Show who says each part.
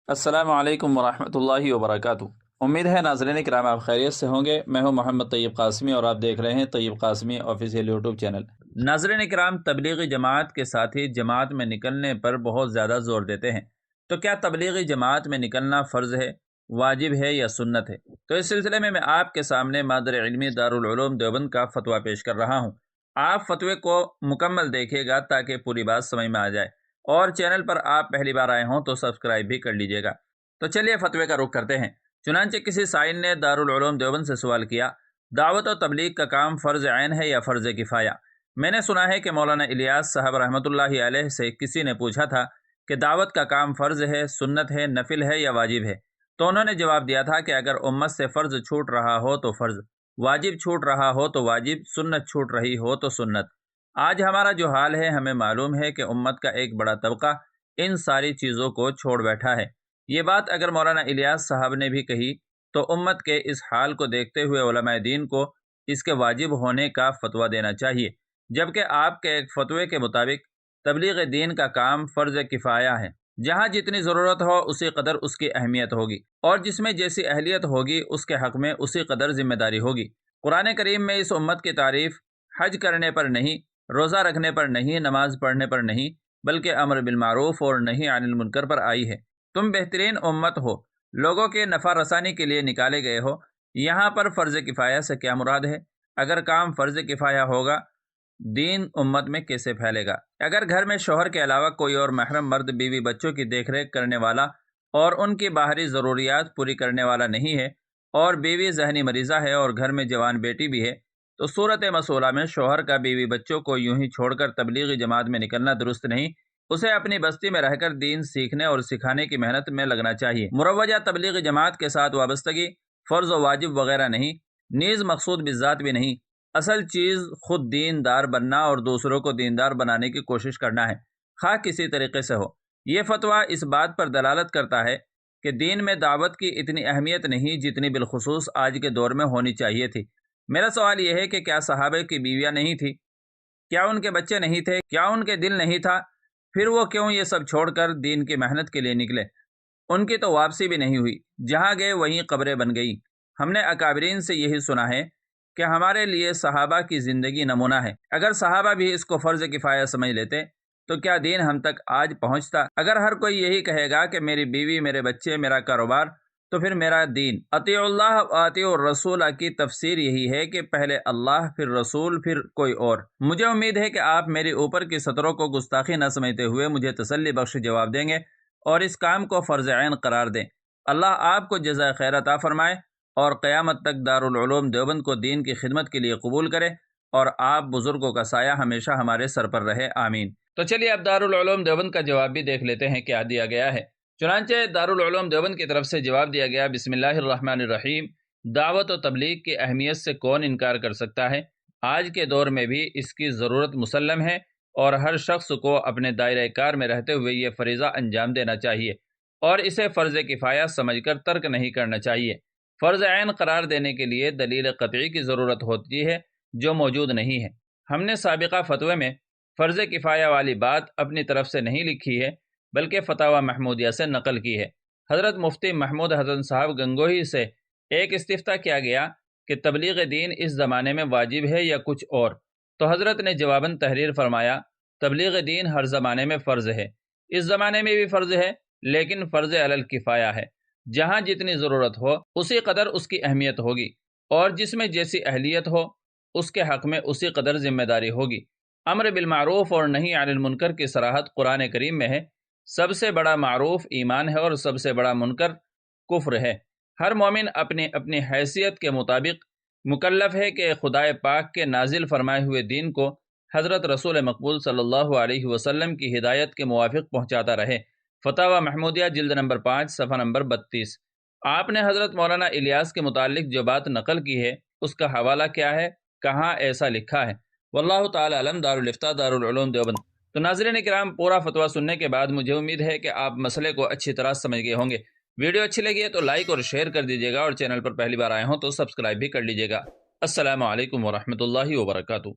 Speaker 1: السلام علیکم ورحمۃ اللہ وبرکاتہ۔ امید ہے ناظرین کرام آپ خیریت سے ہوں گے۔ میں ہوں محمد طیب قاسمی اور آپ دیکھ رہے ہیں طیب قاسمی آفیشیل یوٹیوب چینل۔ ناظرین کرام، تبلیغی جماعت کے ساتھی جماعت میں نکلنے پر بہت زیادہ زور دیتے ہیں، تو کیا تبلیغی جماعت میں نکلنا فرض ہے، واجب ہے یا سنت ہے؟ تو اس سلسلے میں آپ کے سامنے مادر علمی دارالعلوم دیوبند کا فتویٰ پیش کر رہا ہوں۔ آپ فتوے کو مکمل دیکھیے گا تاکہ پوری بات سمجھ میں آ جائے، اور چینل پر آپ پہلی بار آئے ہوں تو سبسکرائب بھی کر لیجیے گا۔ تو چلیے فتوے کا رخ کرتے ہیں۔ چنانچہ کسی سائل نے دارالعلوم دیوبند سے سوال کیا، دعوت و تبلیغ کا کام فرض عین ہے یا فرض کفایہ؟ میں نے سنا ہے کہ مولانا الیاس صاحب رحمۃ اللہ علیہ سے کسی نے پوچھا تھا کہ دعوت کا کام فرض ہے، سنت ہے، نفل ہے یا واجب ہے؟ تو انہوں نے جواب دیا تھا کہ اگر امت سے فرض چھوٹ رہا ہو تو فرض، واجب چھوٹ رہا ہو تو واجب، سنت چھوٹ رہی ہو تو سنت۔ آج ہمارا جو حال ہے، ہمیں معلوم ہے کہ امت کا ایک بڑا طبقہ ان ساری چیزوں کو چھوڑ بیٹھا ہے۔ یہ بات اگر مولانا الیاس صاحب نے بھی کہی تو امت کے اس حال کو دیکھتے ہوئے علماء دین کو اس کے واجب ہونے کا فتویٰ دینا چاہیے، جبکہ آپ کے ایک فتوے کے مطابق تبلیغ دین کا کام فرض کفایہ ہے۔ جہاں جتنی ضرورت ہو اسی قدر اس کی اہمیت ہوگی، اور جس میں جیسی اہلیت ہوگی اس کے حق میں اسی قدر ذمہ داری ہوگی۔ قرآن کریم میں اس امت کی تعریف حج کرنے پر نہیں، روزہ رکھنے پر نہیں، نماز پڑھنے پر نہیں، بلکہ امر بالمعروف اور نہی عن المنکر پر آئی ہے۔ تم بہترین امت ہو، لوگوں کے نفع رسانی کے لیے نکالے گئے ہو۔ یہاں پر فرض کفایہ سے کیا مراد ہے؟ اگر کام فرض کفایہ ہوگا، دین امت میں کیسے پھیلے گا؟ اگر گھر میں شوہر کے علاوہ کوئی اور محرم مرد بیوی بچوں کی دیکھ ریکھ کرنے والا اور ان کی باہری ضروریات پوری کرنے والا نہیں ہے، اور بیوی ذہنی مریضہ ہے اور گھر میں جوان بیٹی بھی ہے، تو صورت مسئولہ میں شوہر کا بیوی بچوں کو یوں ہی چھوڑ کر تبلیغی جماعت میں نکلنا درست نہیں۔ اسے اپنی بستی میں رہ کر دین سیکھنے اور سکھانے کی محنت میں لگنا چاہیے۔ مروجہ تبلیغی جماعت کے ساتھ وابستگی فرض و واجب وغیرہ نہیں، نیز مقصود بالذات بھی نہیں۔ اصل چیز خود دیندار بننا اور دوسروں کو دیندار بنانے کی کوشش کرنا ہے، خواہ کسی طریقے سے ہو۔ یہ فتویٰ اس بات پر دلالت کرتا ہے کہ دین میں دعوت کی اتنی اہمیت نہیں جتنی بالخصوص آج کے دور میں ہونی چاہیے تھی۔ میرا سوال یہ ہے کہ کیا صحابہ کی بیویاں نہیں تھی؟ کیا ان کے بچے نہیں تھے؟ کیا ان کے دل نہیں تھا؟ پھر وہ کیوں یہ سب چھوڑ کر دین کی محنت کے لیے نکلے؟ ان کی تو واپسی بھی نہیں ہوئی، جہاں گئے وہیں قبریں بن گئی۔ ہم نے اکابرین سے یہی سنا ہے کہ ہمارے لیے صحابہ کی زندگی نمونہ ہے۔ اگر صحابہ بھی اس کو فرض کفایہ سمجھ لیتے تو کیا دین ہم تک آج پہنچتا؟ اگر ہر کوئی یہی کہے گا کہ میری بیوی، میرے بچے، میرا کاروبار، تو پھر میرا دین۔ اطیعوا اللہ و اطیعوا الرسول کی تفسیر یہی ہے کہ پہلے اللہ، پھر رسول، پھر کوئی اور۔ مجھے امید ہے کہ آپ میری اوپر کی سطروں کو گستاخی نہ سمجھتے ہوئے مجھے تسلی بخش جواب دیں گے اور اس کام کو فرض عین قرار دیں۔ اللہ آپ کو جزائے خیر عطا فرمائے اور قیامت تک دارالعلوم دیوبند کو دین کی خدمت کے لیے قبول کرے، اور آپ بزرگوں کا سایہ ہمیشہ ہمارے سر پر رہے، آمین۔ تو چلیے اب دارالعلوم دیوبند کا جواب بھی دیکھ لیتے ہیں کیا دیا گیا ہے۔ چنانچہ دارالعلوم دیوبند کی طرف سے جواب دیا گیا، بسم اللہ الرحمن الرحیم۔ دعوت و تبلیغ کی اہمیت سے کون انکار کر سکتا ہے؟ آج کے دور میں بھی اس کی ضرورت مسلم ہے، اور ہر شخص کو اپنے دائرہ کار میں رہتے ہوئے یہ فریضہ انجام دینا چاہیے، اور اسے فرض کفایہ سمجھ کر ترک نہیں کرنا چاہیے۔ فرض عین قرار دینے کے لیے دلیل قطعی کی ضرورت ہوتی ہے، جو موجود نہیں ہے۔ ہم نے سابقہ فتوے میں فرض کفایہ والی بات اپنی طرف سے نہیں لکھی ہے، بلکہ فتاوی محمودیہ سے نقل کی ہے۔ حضرت مفتی محمود حسن صاحب گنگوہی سے ایک استفتاء کیا گیا کہ تبلیغ دین اس زمانے میں واجب ہے یا کچھ اور، تو حضرت نے جواباً تحریر فرمایا، تبلیغ دین ہر زمانے میں فرض ہے، اس زمانے میں بھی فرض ہے، لیکن فرض علی الکفایہ ہے۔ جہاں جتنی ضرورت ہو اسی قدر اس کی اہمیت ہوگی، اور جس میں جیسی اہلیت ہو اس کے حق میں اسی قدر ذمہ داری ہوگی۔ امر بالمعروف اور نہی عن المنکر کی صراحت قرآن کریم میں ہے۔ سب سے بڑا معروف ایمان ہے اور سب سے بڑا منکر کفر ہے۔ ہر مومن اپنی اپنی حیثیت کے مطابق مکلف ہے کہ خدائے پاک کے نازل فرمائے ہوئے دین کو حضرت رسول مقبول صلی اللہ علیہ وسلم کی ہدایت کے موافق پہنچاتا رہے۔ فتاوی محمودیہ جلد نمبر 5 صفحہ نمبر 32۔ آپ نے حضرت مولانا الیاس کے متعلق جو بات نقل کی ہے اس کا حوالہ کیا ہے، کہاں ایسا لکھا ہے؟ واللہ تعالی علم۔ دارالفتاء دارالعلوم دیوبند۔ تو ناظرین کرام، پورا فتویٰ سننے کے بعد مجھے امید ہے کہ آپ مسئلے کو اچھی طرح سمجھ گئے ہوں گے۔ ویڈیو اچھی لگی ہے تو لائک اور شیئر کر دیجیے گا، اور چینل پر پہلی بار آئے ہوں تو سبسکرائب بھی کر لیجیے گا۔ السلام علیکم ورحمۃ اللہ وبرکاتہ۔